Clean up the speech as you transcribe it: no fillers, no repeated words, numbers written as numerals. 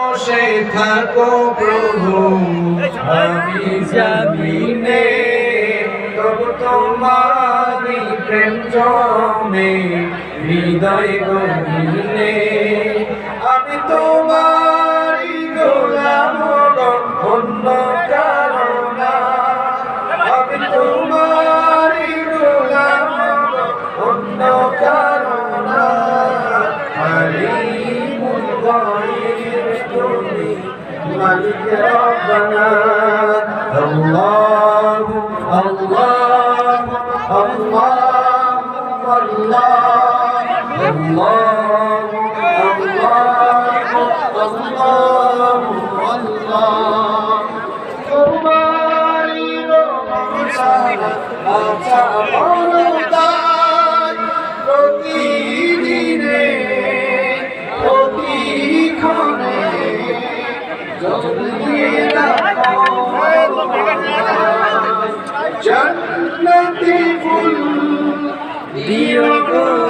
বসে থাকো প্রভু আমি জামিনে, তবু তোমারি প্রেম জমে হৃদয় গভীরে। আমি তোমারি গোলাম অন্য কারো না, আমি তোমারি গোলাম অন্য কারো না। আলিমুল গায়ব তুমি মালিক রব্বানা। আল্লাহু আল্লাহু আল্লাহু আল্লাহু আল্লাহু আল্লাহু আল্লাহ। তোমারি রহমত আচ্ছা বরদান প্রতিদিনে প্রতিক্ষণে জ্বলিয়ে রাখো জান্নাতি ফুল দিও গো।